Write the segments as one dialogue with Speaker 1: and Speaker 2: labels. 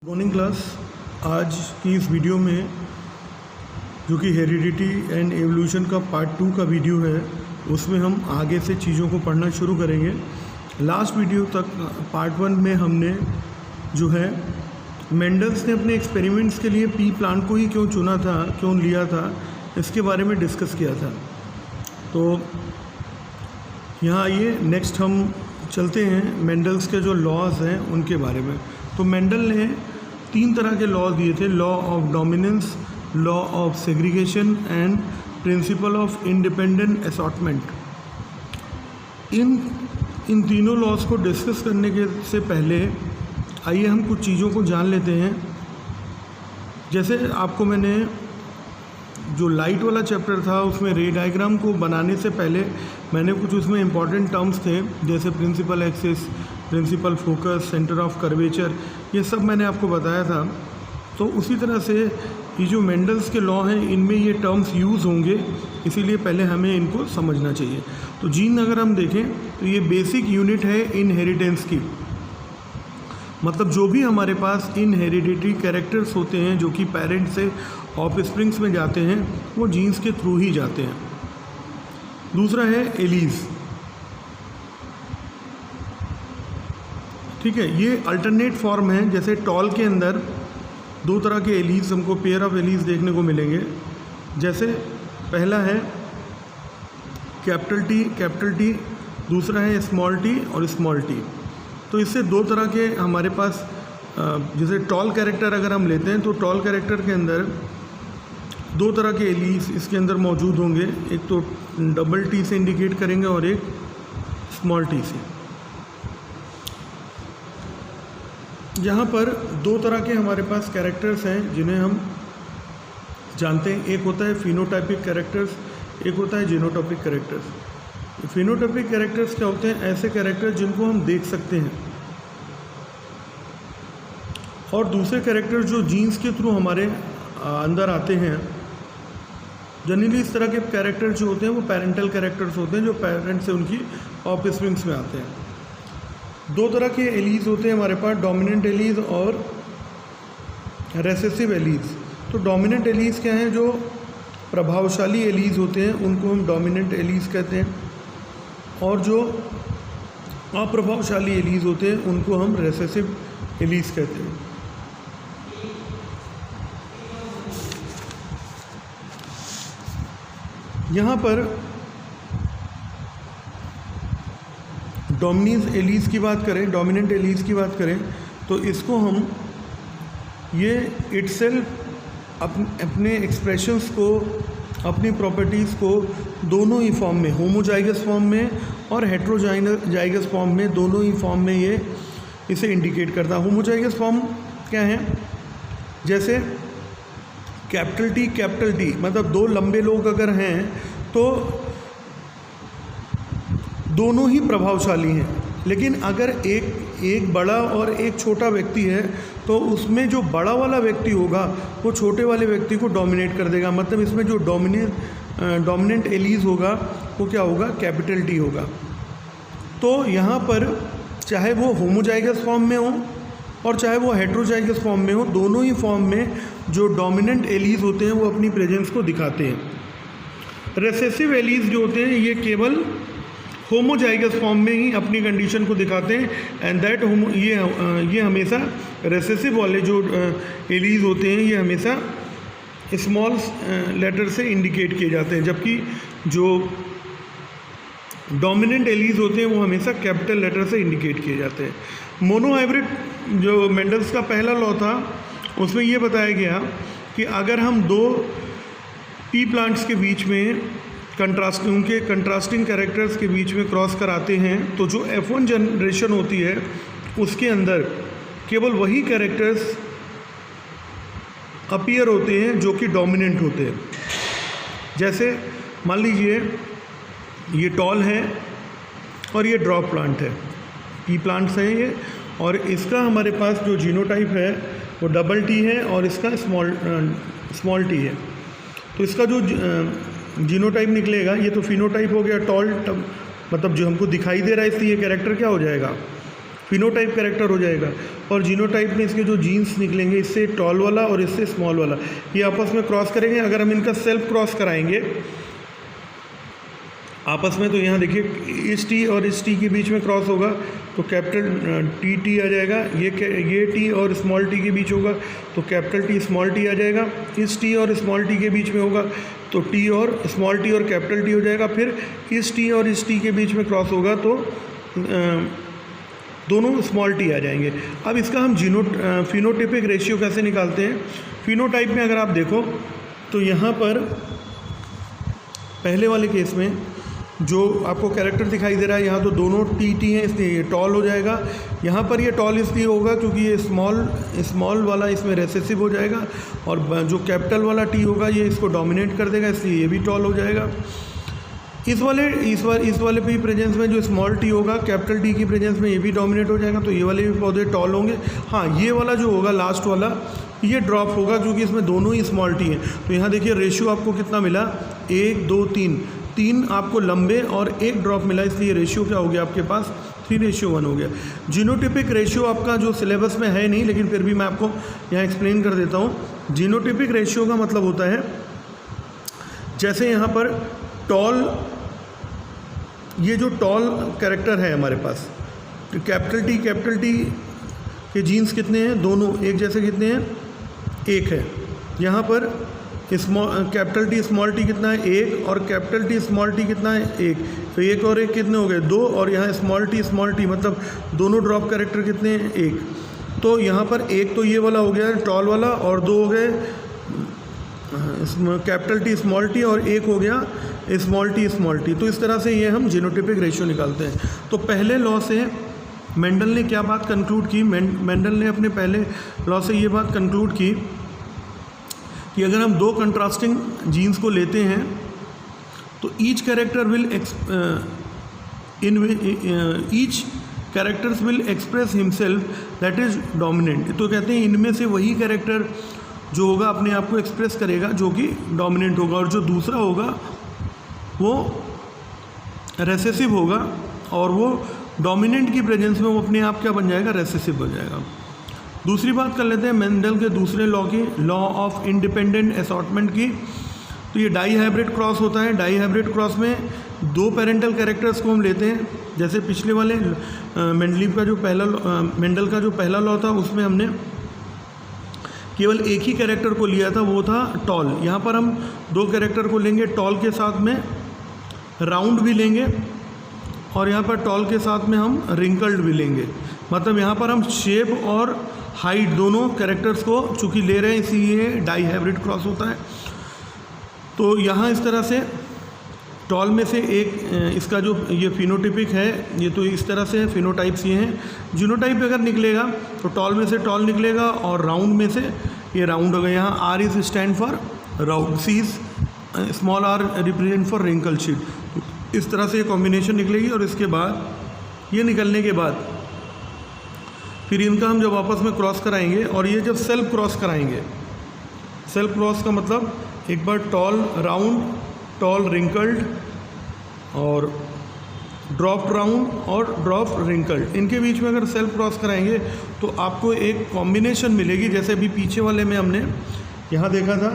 Speaker 1: Morning class. आज की इस वीडियो में जो कि हेरिडिटी एंड एवोल्यूशन का पार्ट 2 का वीडियो है, उसमें हम आगे से चीज़ों को पढ़ना शुरू करेंगे। लास्ट वीडियो तक पार्ट 1 में हमने जो है मेंडल्स ने अपने एक्सपेरिमेंट्स के लिए पी प्लांट को ही क्यों चुना था, क्यों लिया था, इसके बारे में डिस्कस किया था। तो यहाँ आइए नेक्स्ट हम चलते हैं मेंडल्स के जो लॉज हैं उनके बारे में। तो मेंडल ने 3 तरह के लॉ दिए थे: law of dominance, law of segregation and principle of independent assortment. इन तीनों लॉज को डिस्कस करने के से पहले आइए हम कुछ चीज़ों को जान लेते हैं। जैसे आपको मैंने जो लाइट वाला चैप्टर था उसमें रे डायग्राम को बनाने से पहले मैंने कुछ उसमें इंपॉर्टेंट टर्म्स थे, जैसे principal axis, principal focus, centre of curvature, ये सब मैंने आपको बताया था। तो उसी तरह से ये जो मेंडल्स के लॉ हैं इनमें ये टर्म्स यूज़ होंगे, इसीलिए पहले हमें इनको समझना चाहिए। तो जीन अगर हम देखें तो ये बेसिक यूनिट है इनहेरिटेंस की, मतलब जो भी हमारे पास इनहेरिडिटरी कैरेक्टर्स होते हैं जो कि पेरेंट से ऑफस्प्रिंग्स में जाते हैं वो जीन्स के थ्रू ही जाते हैं। दूसरा है एलीज, ठीक है, ये अल्टरनेट फॉर्म है। जैसे टॉल के अंदर 2 तरह के एलीज, हमको पेयर ऑफ एलीज देखने को मिलेंगे। जैसे पहला है कैपिटल टी, दूसरा है स्मॉल टी और स्मॉल टी। तो इससे 2 तरह के हमारे पास, जैसे टॉल कैरेक्टर अगर हम लेते हैं तो टॉल कैरेक्टर के अंदर 2 तरह के एलीज इसके अंदर मौजूद होंगे। एक तो डबल टी से इंडिकेट करेंगे और एक स्मॉल टी से। यहाँ पर 2 तरह के हमारे पास कैरेक्टर्स हैं जिन्हें हम जानते हैं। एक होता है फिनोटाइपिक कैरेक्टर्स, एक होता है जीनोटाइपिक कैरेक्टर्स। फिनोटाइपिक कैरेक्टर्स क्या होते हैं? ऐसे कैरेक्टर्स जिनको हम देख सकते हैं, और दूसरे कैरेक्टर्स जो जीन्स के थ्रू हमारे अंदर आते हैं। जनरली इस तरह के कैरेक्टर्स जो होते हैं वो पेरेंटल कैरेक्टर्स होते हैं, जो पेरेंट से उनकी ऑफस्प्रिंग्स में आते हैं। 2 तरह के एलीज होते हैं हमारे पास, डोमिनेंट एलीज और रेसेसिव एलीज। तो डोमिनेंट एलीज क्या हैं? जो प्रभावशाली एलीज होते हैं उनको हम डोमिनेंट एलीज कहते हैं, और जो अप्रभावशाली एलीज होते हैं उनको हम रेसेसिव एलीज कहते हैं। यहाँ पर डोमिनेंट एलीज की बात करें तो इसको हम ये इटसेल्फ अपने एक्सप्रेशंस को, अपनी प्रॉपर्टीज़ को दोनों ही फॉर्म में, होमोजाइगस फॉर्म में और हेट्रोजाइगस फॉर्म में, दोनों ही फॉर्म में ये इसे इंडिकेट करता है। होमोजाइगस फॉर्म क्या है? जैसे कैपिटल टी, मतलब 2 लंबे लोग अगर हैं तो दोनों ही प्रभावशाली हैं, लेकिन अगर एक बड़ा और एक छोटा व्यक्ति है तो उसमें जो बड़ा वाला व्यक्ति होगा वो छोटे वाले व्यक्ति को डोमिनेट कर देगा। मतलब इसमें जो डोमिनेंट एलीज होगा वो क्या होगा? कैपिटल टी होगा। तो यहाँ पर चाहे वो होमोजाइगस फॉर्म में हो और चाहे वो हेट्रोजाइगस फॉर्म में हो, दोनों ही फॉर्म में जो डोमिनेंट एलीज होते हैं वो अपनी प्रेजेंस को दिखाते हैं। रेसेसिव एलीज जो होते हैं ये केवल होमोजाइगस फॉर्म में ही अपनी कंडीशन को दिखाते हैं, एंड दैट ये हमेशा रेसेसिव वाले जो एलीज होते हैं ये हमेशा स्मॉल लेटर से इंडिकेट किए जाते हैं, जबकि जो डोमिनेंट एलीज होते हैं वो हमेशा कैपिटल लेटर से इंडिकेट किए जाते हैं। मोनोहाइब्रिड जो मेंडल्स का पहला लॉ था उसमें ये बताया गया कि अगर हम 2 पी प्लांट्स के बीच में उनके कंट्रास्टिंग कैरेक्टर्स के बीच में क्रॉस कराते हैं तो जो F1 जनरेशन होती है उसके अंदर केवल वही कैरेक्टर्स अपीयर होते हैं जो कि डोमिनेंट होते हैं। जैसे मान लीजिए ये टॉल है और ये ड्रॉप प्लांट है, पी प्लांट्स हैं ये, और इसका हमारे पास जो जीनोटाइप है वो डबल टी है और इसका स्मॉल टी है। तो इसका जो जीनोटाइप निकलेगा, ये तो फिनोटाइप हो गया टॉल, मतलब जो हमको दिखाई दे रहा है, इसलिए ये कैरेक्टर क्या हो जाएगा? फिनोटाइप कैरेक्टर हो जाएगा। और जीनोटाइप में इसके जो जीन्स निकलेंगे, इससे टॉल वाला और इससे स्मॉल वाला, ये आपस में क्रॉस करेंगे। अगर हम इनका सेल्फ क्रॉस कराएंगे आपस में, तो यहाँ देखिए इस टी और इस टी के बीच में क्रॉस होगा तो कैपिटल टी टी आ जाएगा। ये टी और स्मॉल टी के बीच होगा तो कैपिटल टी स्मॉल टी आ जाएगा। इस टी और स्मॉल टी के बीच में होगा तो टी और स्मॉल टी और कैपिटल टी हो जाएगा। फिर इस टी और इस टी के बीच में क्रॉस होगा तो दोनों स्मॉल टी आ जाएंगे। अब इसका हम फिनोटाइपिक रेशियो कैसे निकालते हैं? फिनोटाइप में अगर आप देखो तो यहाँ पर पहले वाले केस में जो आपको कैरेक्टर दिखाई दे रहा है, यहाँ तो दोनों टी हैं, इसलिए ये टॉल हो जाएगा। यहाँ पर ये टॉल इसलिए होगा क्योंकि ये स्मॉल वाला इसमें रेसेसिव हो जाएगा, और जो कैपिटल वाला टी होगा ये इसको डोमिनेट कर देगा, इसलिए ये भी टॉल हो जाएगा। इस वाले भी प्रेजेंस में जो स्मॉल टी होगा कैपिटल टी की प्रेजेंस में ये भी डोमिनेट हो जाएगा, तो ये वाले भी पौधे टॉल होंगे। हाँ, ये वाला जो होगा लास्ट वाला ये ड्रॉप होगा क्योंकि इसमें दोनों ही स्मॉल टी हैं। तो यहाँ देखिए रेशियो आपको कितना मिला, 1 2 3 आपको लंबे और 1 ड्रॉप मिला, इसलिए रेशियो क्या हो गया आपके पास 3:1 हो गया। जीनोटिपिक रेशियो आपका जो सिलेबस में है नहीं, लेकिन फिर भी मैं आपको यहाँ एक्सप्लेन कर देता हूँ। जीनोटिपिक रेशियो का मतलब होता है जैसे यहाँ पर टॉल, ये जो टॉल कैरेक्टर है हमारे पास, तो कैपिटल टी के जीन्स कितने हैं, दोनों एक जैसे कितने हैं, 1 है। यहाँ पर कैपिटल टी स्मॉल टी कितना है, 1, और कैपिटल टी स्मॉल टी कितना है, 1। तो 1 और 1 कितने हो गए, 2, और यहाँ स्मॉल टी मतलब दोनों ड्रॉप कैरेक्टर कितने हैं, 1। तो यहाँ पर 1 तो ये वाला हो गया टॉल वाला, और 2 हो गए कैपिटल टी स्मॉल टी, और 1 हो गया स्मॉल टी। तो इस तरह से ये हम जीनोटिपिक रेशियो निकालते हैं। तो पहले लॉ से मेंडल ने क्या बात कंक्लूड की, मेंडल ने अपने पहले लॉ से ये बात कंक्लूड की कि अगर हम 2 कंट्रास्टिंग जीन्स को लेते हैं तो each characters will express himself that is dominant. तो कहते हैं इनमें से वही कैरेक्टर जो होगा अपने आप को एक्सप्रेस करेगा जो कि डोमिनेंट होगा, और जो दूसरा होगा वो रेसेसिव होगा, और वो डोमिनेंट की प्रेजेंस में वो अपने आप क्या बन जाएगा, रेसेसिव हो जाएगा। दूसरी बात कर लेते हैं मेंडल के दूसरे लॉ की, लॉ ऑफ इंडिपेंडेंट असॉर्टमेंट की। तो ये डाई हाइब्रिड क्रॉस होता है। डाई हाइब्रिड क्रॉस में 2 पेरेंटल कैरेक्टर्स को हम लेते हैं। जैसे पिछले वाले मेंडल का जो पहला लॉ था उसमें हमने केवल एक ही कैरेक्टर को लिया था, वो था टॉल। यहाँ पर हम 2 कैरेक्टर को लेंगे, टॉल के साथ में राउंड भी लेंगे, और यहाँ पर टॉल के साथ में हम रिंकल्ड भी लेंगे। मतलब यहाँ पर हम शेप और हाइट दोनों कैरेक्टर्स को चूँकि ले रहे हैं, इसीलिए डाई हाइब्रिड क्रॉस होता है। तो यहाँ इस तरह से टॉल में से एक इसका जो ये फिनोटाइपिक है, ये तो इस तरह से फिनोटाइप्स ये हैं। जीनोटाइप अगर निकलेगा तो टॉल में से टॉल निकलेगा, और राउंड में से ये राउंड होगा। यहाँ R is stand for round, C is small R represent for wrinkle sheet. इस तरह से ये कॉम्बिनेशन निकलेगी, और इसके बाद ये निकलने के बाद फिर इनका हम जब आपस में क्रॉस कराएंगे, और ये जब सेल्फ क्रॉस कराएंगे, सेल्फ क्रॉस का मतलब एक बार टॉल राउंड, टॉल रिंकल्ड, और ड्रॉप राउंड और ड्रॉप रिंकल्ड, इनके बीच में अगर सेल्फ क्रॉस कराएंगे तो आपको एक कॉम्बिनेशन मिलेगी। जैसे अभी पीछे वाले में हमने यहाँ देखा था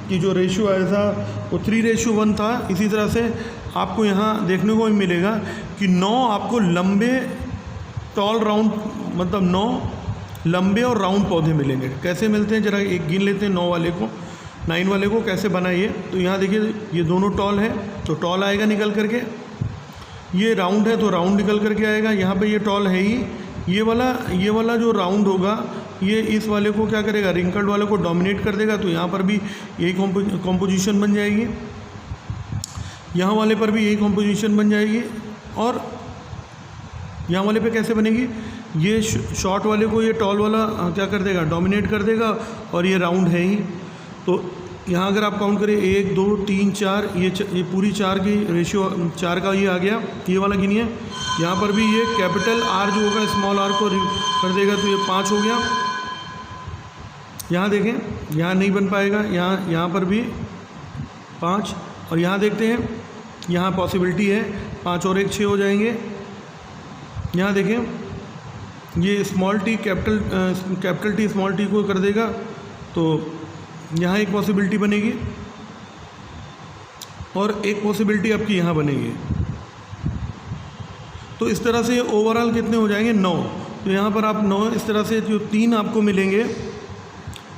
Speaker 1: कि जो रेशियो आया था वो 3:1 था, इसी तरह से आपको यहाँ देखने को मिलेगा कि 9 आपको लंबे टॉल राउंड, मतलब 9 लंबे और राउंड पौधे मिलेंगे। कैसे मिलते हैं, जरा एक गिन लेते हैं 9 वाले को कैसे बनाइए। तो यहाँ देखिए ये दोनों टॉल है तो टॉल आएगा निकल करके, ये राउंड है तो राउंड निकल करके आएगा। यहाँ पे ये टॉल है ही, ये वाला जो राउंड होगा ये इस वाले को क्या करेगा, रिंकल्ड वाले को डोमिनेट कर देगा। तो यहाँ पर भी यही कॉम्पोजिशन बन जाएगी, यहाँ वाले पर भी यही कॉम्पोजिशन बन जाएगी, और यहाँ वाले पे कैसे बनेगी, ये शॉर्ट वाले को ये टॉल वाला क्या कर देगा, डोमिनेट कर देगा, और ये राउंड है ही। तो यहाँ अगर आप काउंट करें 1 2 3 4, ये पूरी 4 की रेशियो 4 का ये आ गया, ये वाला गिनिए। यहाँ पर भी ये कैपिटल आर जो होगा स्मॉल आर को कर देगा, तो ये 5 हो गया। यहाँ देखें यहाँ नहीं बन पाएगा, यहाँ पर भी 5, और यहाँ देखते हैं यहाँ पॉसिबिलिटी है 5 और 1 6 हो जाएंगे। यहाँ देखें ये small T capital T small T को कर देगा, तो यहाँ एक पॉसिबिलिटी बनेगी और एक पॉसिबिलिटी आपकी यहाँ बनेगी। तो इस तरह से ओवरऑल कितने हो जाएंगे 9। तो यहाँ पर आप 9 इस तरह से जो 3 आपको मिलेंगे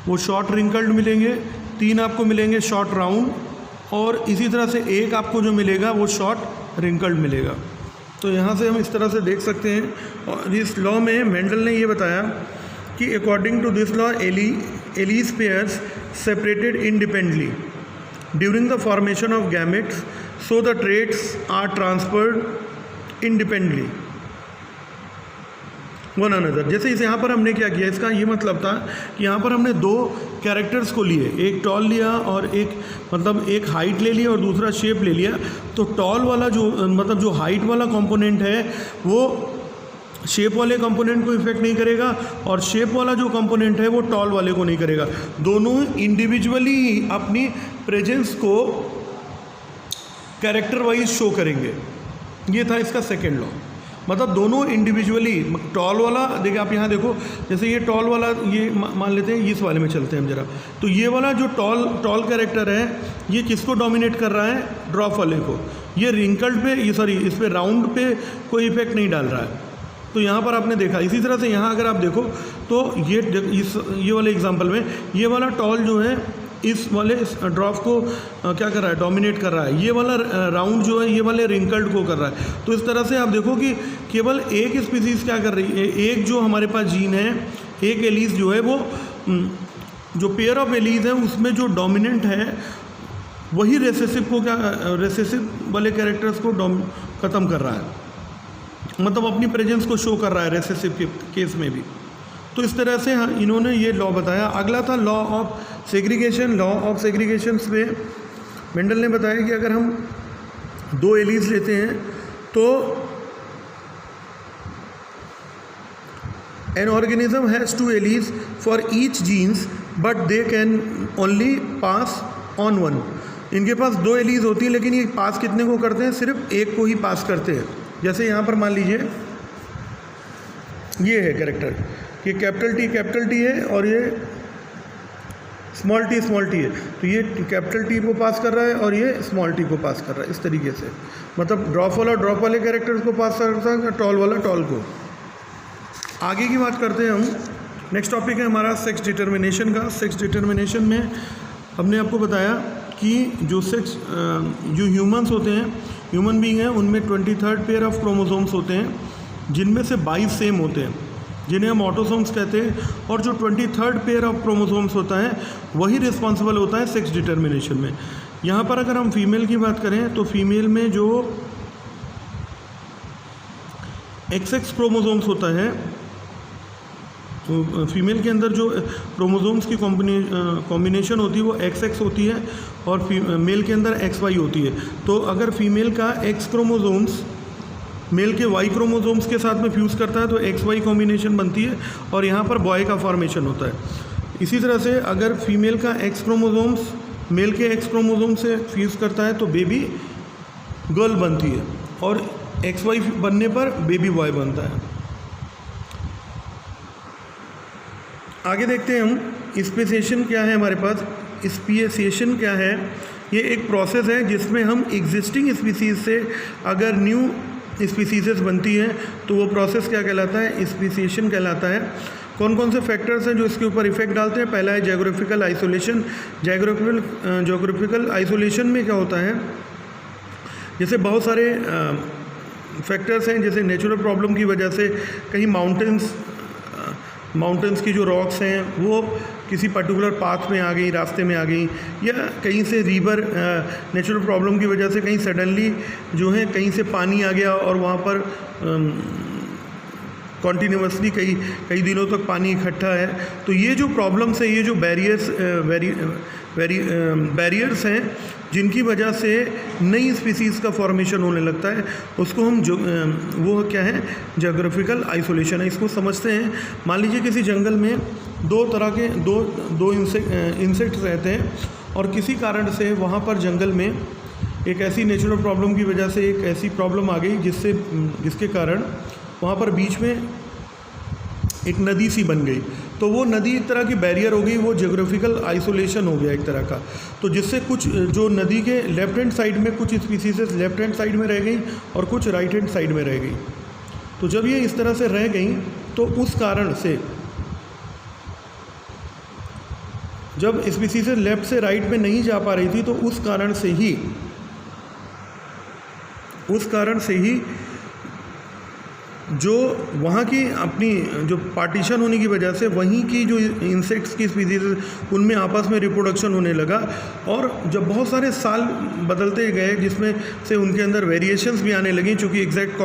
Speaker 1: वो शॉर्ट रिंकल्ड मिलेंगे, 3 आपको मिलेंगे शॉर्ट राउंड, और इसी तरह से एक आपको जो मिलेगा वो शॉर्ट रिंकल्ड मिलेगा। तो यहाँ से हम इस तरह से देख सकते हैं। और इस लॉ में मेंडल ने ये बताया कि according to this law alleles pairs separated independently during the formation of gametes, so the traits are transferred independently one another. जैसे इस यहाँ पर हमने क्या किया, इसका ये मतलब था कि यहाँ पर हमने 2 कैरेक्टर्स को लिए, एक टॉल लिया और एक मतलब एक हाइट ले लिया और दूसरा शेप ले लिया। तो टॉल वाला जो मतलब जो हाइट वाला कंपोनेंट है वो शेप वाले कंपोनेंट को इफेक्ट नहीं करेगा, और शेप वाला जो कंपोनेंट है वो टॉल वाले को नहीं करेगा। दोनों इंडिविजुअली अपनी प्रेजेंस को कैरेक्टर वाइज शो करेंगे। ये था इसका सेकेंड लॉ। मतलब दोनों इंडिविजुअली, टॉल वाला देखिए आप यहाँ देखो, जैसे ये टॉल वाला, ये मान लेते हैं इस वाले में चलते हैं हम जरा। तो ये वाला जो टॉल कैरेक्टर है ये किसको डोमिनेट कर रहा है, ड्रॉप वाले को। ये रिंकल्ड पे, ये सॉरी इस पे राउंड पे कोई इफेक्ट नहीं डाल रहा है। तो यहाँ पर आपने देखा। इसी तरह से यहाँ अगर आप देखो तो ये वाले एग्जाम्पल में ये वाला टॉल जो है इस वाले ड्रॉप को क्या कर रहा है, डोमिनेट कर रहा है। ये वाला राउंड जो है ये वाले रिंकल्ड को कर रहा है। तो इस तरह से आप देखो कि केवल एक स्पीसीज़ क्या कर रही है, एक जो हमारे पास जीन है, एक एलीज जो है वो जो पेयर ऑफ एलीज है उसमें जो डोमिनेंट है वही रेसेसिव को क्या, रेसेसिव वाले कैरेक्टर्स को ख़त्म कर रहा है, मतलब अपनी प्रेजेंस को शो कर रहा है रेसेसिव के केस में भी। तो इस तरह से इन्होंने ये लॉ बताया। अगला था law of segregation. Law of segregation में मेंडल ने बताया कि अगर हम 2 एलीज लेते हैं तो an organism has 2 alleles for each genes but they can only pass on 1। इनके पास 2 एलीज होती हैं लेकिन ये पास कितने को करते हैं, सिर्फ एक को ही पास करते हैं। जैसे यहाँ पर मान लीजिए ये है कैरेक्टर, ये कैपिटल टी है और ये स्मॉल टी है। तो ये कैपिटल टी को पास कर रहा है और ये स्मॉल टी को पास कर रहा है। इस तरीके से मतलब ड्रॉप वाले कैरेक्टर्स को पास करता है, टॉल वाला टॉल को। आगे की बात करते हैं हम। नेक्स्ट टॉपिक है हमारा सेक्स डिटर्मिनेशन का। सेक्स डिटर्मिनेशन में हमने आपको बताया कि जो ह्यूमंस होते हैं, ह्यूमन बीइंग हैं, उनमें 23rd पेयर ऑफ क्रोमोसोम्स होते हैं जिनमें से 22 सेम होते हैं जिन्हें हम ऑटोसोम्स कहते हैं। और जो 23rd पेयर ऑफ क्रोमोसोम्स होता है वही रिस्पॉन्सिबल होता है सेक्स डिटर्मिनेशन में। यहाँ पर अगर हम फीमेल की बात करें तो फीमेल में जो XX क्रोमोसोम्स होता है, तो फीमेल के अंदर जो क्रोमोसोम्स की कॉम्बिनेशन होती है वो XX होती है और मेल के अंदर XY होती है। तो अगर फीमेल का X क्रोमोसोम्स मेल के Y क्रोमोसोम्स के साथ में फ्यूज़ करता है तो XY कॉम्बिनेशन बनती है और यहाँ पर बॉय का फॉर्मेशन होता है। इसी तरह से अगर फीमेल का X क्रोमोसोम्स मेल के X क्रोमोसोम से फ्यूज़ करता है तो बेबी गर्ल बनती है और XY बनने पर बेबी बॉय बनता है। आगे देखते हैं हम स्पेसिएशन क्या है हमारे पास। स्पेसिएशन क्या है, ये एक प्रोसेस है जिसमें हम एग्जिस्टिंग स्पीसीज़ से अगर न्यू स्पीसीज़ बनती है तो वो प्रोसेस क्या कहलाता है, स्पेसिएशन कहलाता है। कौन कौन से फैक्टर्स हैं जो इसके ऊपर इफेक्ट डालते हैं। पहला है ज्योग्राफिकल आइसोलेशन। ज्योग्राफिकल आइसोलेशन में क्या होता है, जैसे बहुत सारे फैक्टर्स हैं, जैसे नेचुरल प्रॉब्लम की वजह से कहीं माउंटेन्स की जो रॉक्स हैं वो किसी पर्टिकुलर पाथ में आ गई, रास्ते में आ गई, या कहीं से रिवर नेचुरल प्रॉब्लम की वजह से कहीं सडनली जो है कहीं से पानी आ गया और वहाँ पर कॉन्टीन्यूसली कई दिनों तक पानी इकट्ठा है। तो ये जो प्रॉब्लम्स हैं, ये जो बैरियर्स हैं जिनकी वजह से नई स्पीसीज़ का फॉर्मेशन होने लगता है, उसको हम वो क्या है, ज्योग्राफिकल आइसोलेशन है। इसको समझते हैं। मान लीजिए किसी जंगल में दो तरह के दो इंसेक्ट्स रहते हैं और किसी कारण से वहाँ पर जंगल में एक ऐसी नेचुरल प्रॉब्लम की वजह से एक ऐसी प्रॉब्लम आ गई जिसके कारण वहाँ पर बीच में एक नदी सी बन गई, तो वो नदी एक तरह की बैरियर हो गई, वो जियोग्राफिकल आइसोलेशन हो गया एक तरह का। तो जिससे कुछ जो नदी के लेफ्ट हैंड साइड में कुछ स्पीसीज लेफ्ट हैंड साइड में रह गई और कुछ राइट हैंड साइड में रह गई। तो जब ये इस तरह से रह गई तो उस कारण से जब स्पीसीज लेफ्ट से राइट में नहीं जा पा रही थी, तो उस कारण से ही जो वहाँ की अपनी जो पार्टीशन होने की वजह से वहीं की जो इंसेक्ट्स की स्पीसीज उनमें आपस में रिप्रोडक्शन होने लगा। और जब बहुत सारे साल बदलते गए जिसमें से उनके अंदर वेरिएशंस भी आने लगी, चूँकि एग्जैक्ट